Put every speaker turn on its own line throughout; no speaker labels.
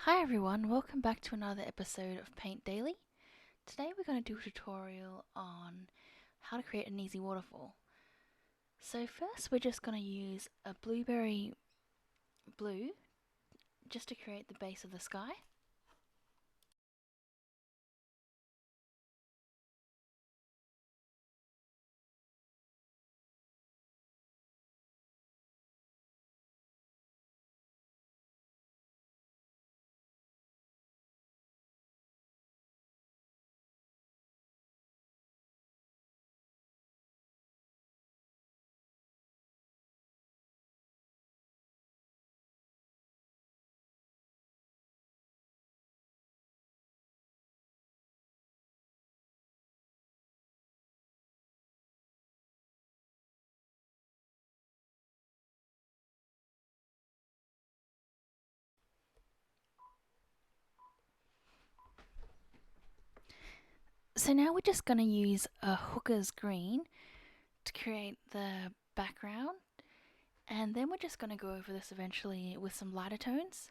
Hi everyone, welcome back to another episode of Paint Daily. Today we're going to do a tutorial on how to create an easy waterfall. So first we're just going to use a blueberry blue just to create the base of the sky. So now we're just going to use a hooker's green to create the background, and then we're just going to go over this eventually with some lighter tones.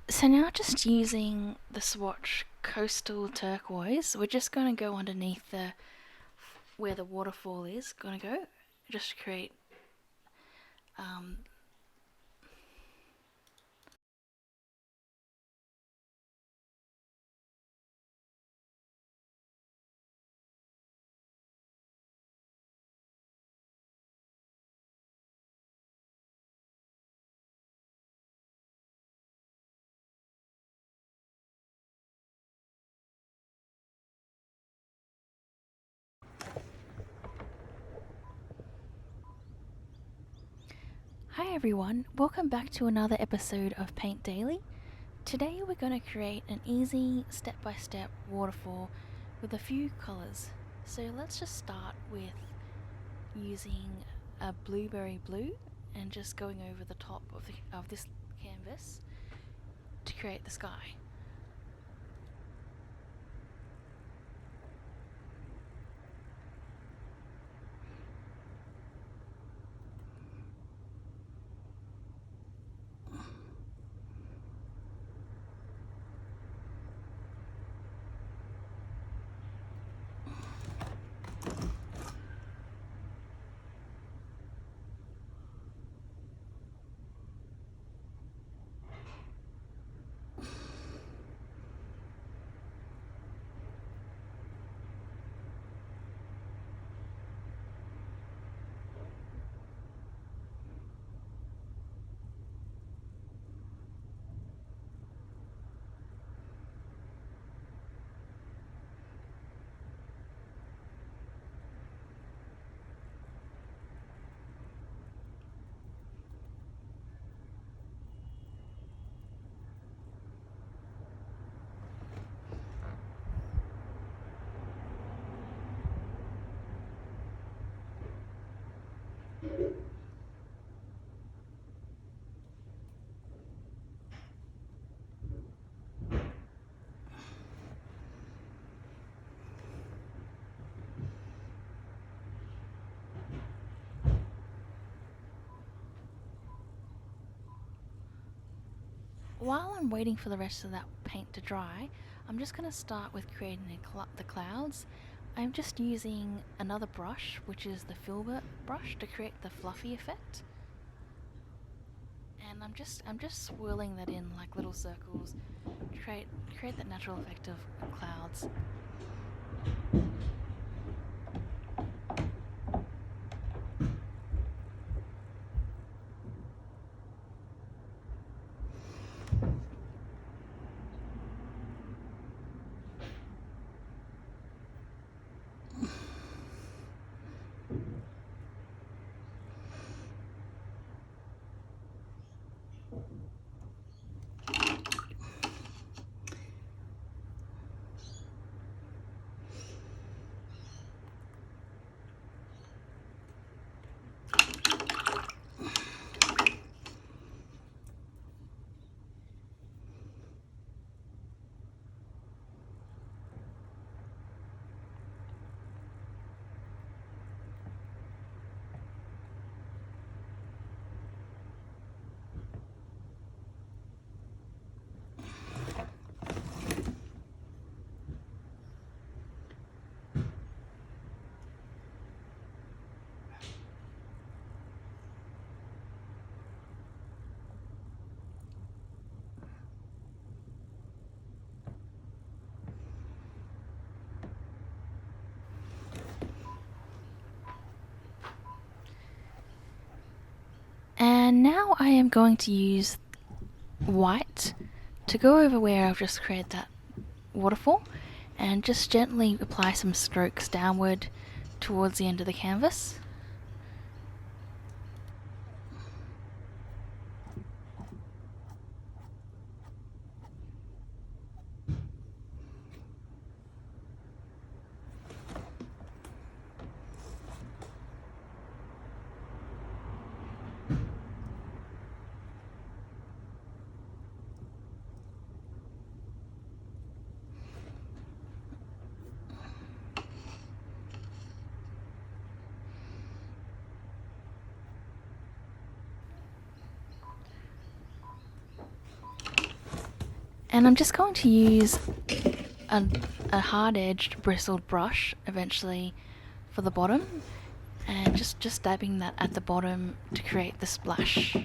So now just using the swatch Coastal Turquoise, we're just going to go underneath where the waterfall is going to go, just to create um, Hi everyone, welcome back to another episode of Paint Daily. Today we're going to create an easy step-by-step waterfall with a few colours. So let's just start with using a blueberry blue and just going over the top of this canvas to create the sky. While I'm waiting for the rest of that paint to dry, I'm just going to start with creating the clouds. I'm just using another brush, which is the filbert brush, to create the fluffy effect. And I'm just swirling that in like little circles to create that natural effect of clouds. And now I am going to use white to go over where I've just created that waterfall and just gently apply some strokes downward towards the end of the canvas. And I'm just going to use a hard-edged bristled brush eventually for the bottom, and just dabbing that at the bottom to create the splash.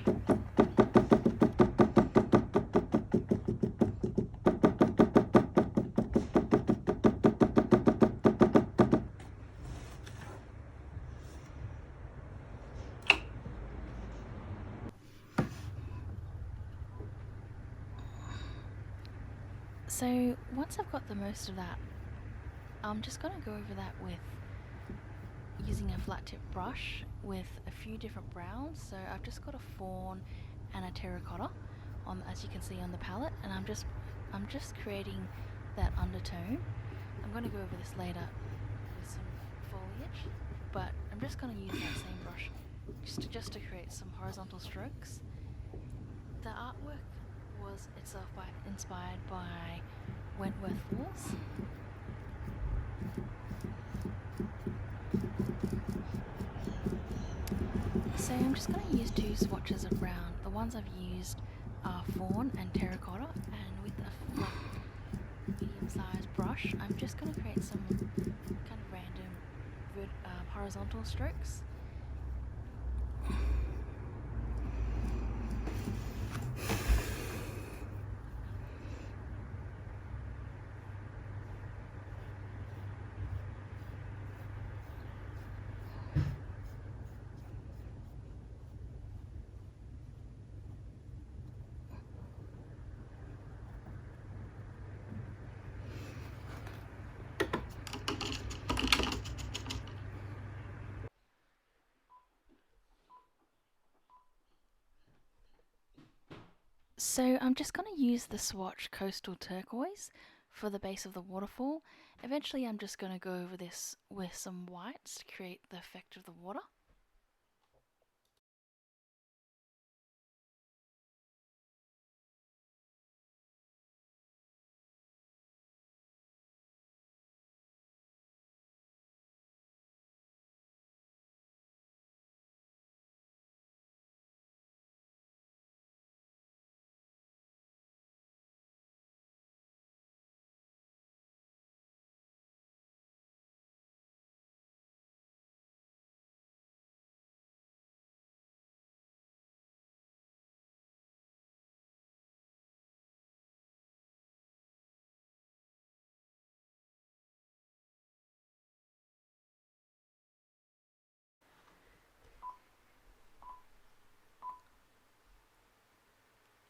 So once I've got the most of that, I'm just going to go over that with using a flat tip brush with a few different browns. So I've just got a fawn and a terracotta on, as you can see on the palette, and I'm just creating that undertone. I'm going to go over this later with some foliage, but I'm just going to use that same brush just to create some horizontal strokes. The artwork was itself inspired by Wentworth walls. So I'm just going to use two swatches of brown. The ones I've used are fawn and terracotta, and with a flat medium-sized brush I'm just going to create some kind of random horizontal strokes. So I'm just going to use the swatch Coastal Turquoise for the base of the waterfall. Eventually I'm just going to go over this with some whites to create the effect of the water.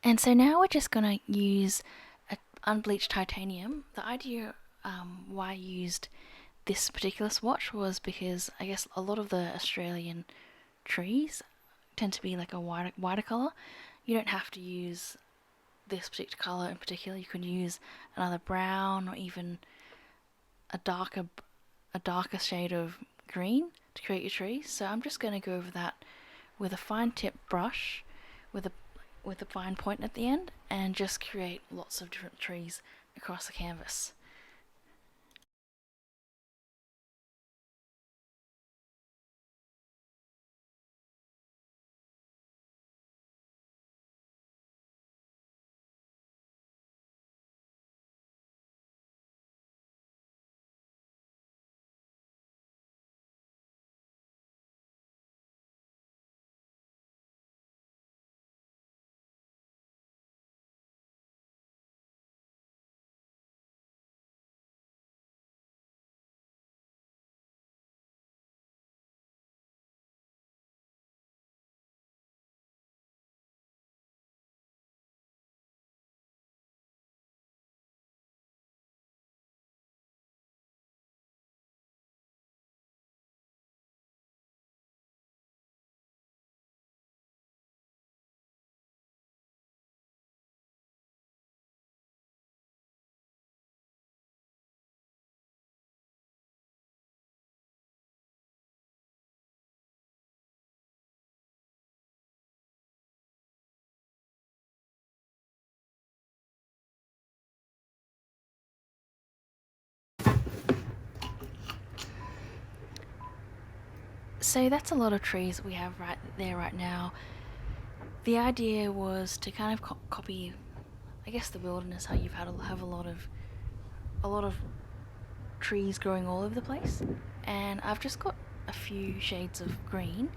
And so now we're just going to use unbleached titanium. The idea why I used this particular swatch was because I guess a lot of the Australian trees tend to be like a whiter colour. You don't have to use this particular colour in particular. You can use another brown or even a darker shade of green to create your trees. So I'm just going to go over that with a fine tip brush with a fine point at the end and just create lots of different trees across the canvas. So that's a lot of trees we have right there right now. The idea was to kind of copy, I guess, the wilderness, how you've had to have a lot of trees growing all over the place. And I've just got a few shades of green,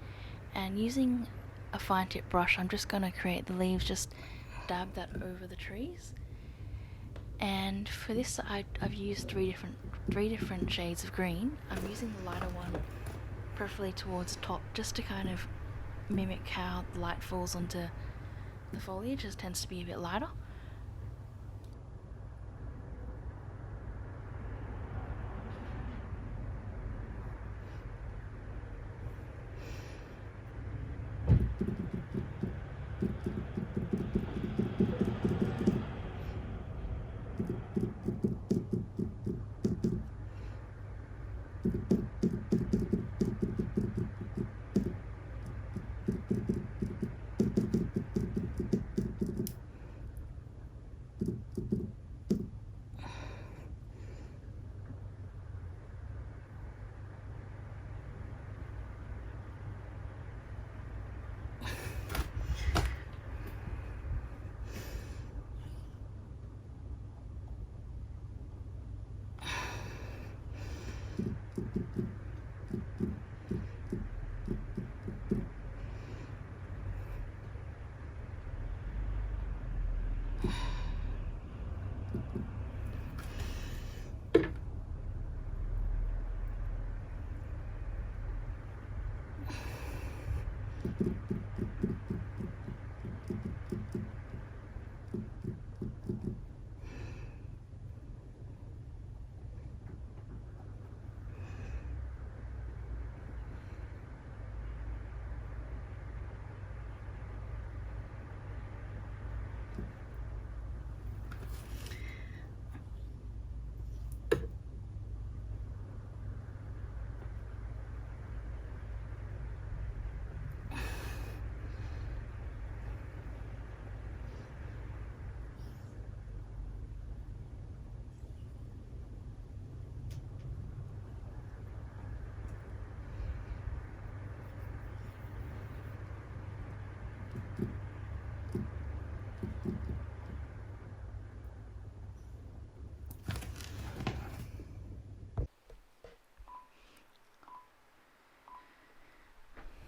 and using a fine tip brush, I'm just going to create the leaves, just dab that over the trees. And for this, I've used three different shades of green. I'm using the lighter one, preferably towards the top, just to kind of mimic how the light falls onto the foliage. It tends to be a bit lighter.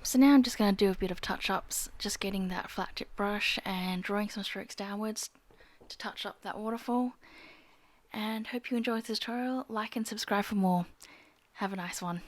So now I'm just going to do a bit of touch-ups, just getting that flat tip brush and drawing some strokes downwards to touch up that waterfall. And hope you enjoyed this tutorial. Like and subscribe for more. Have a nice one.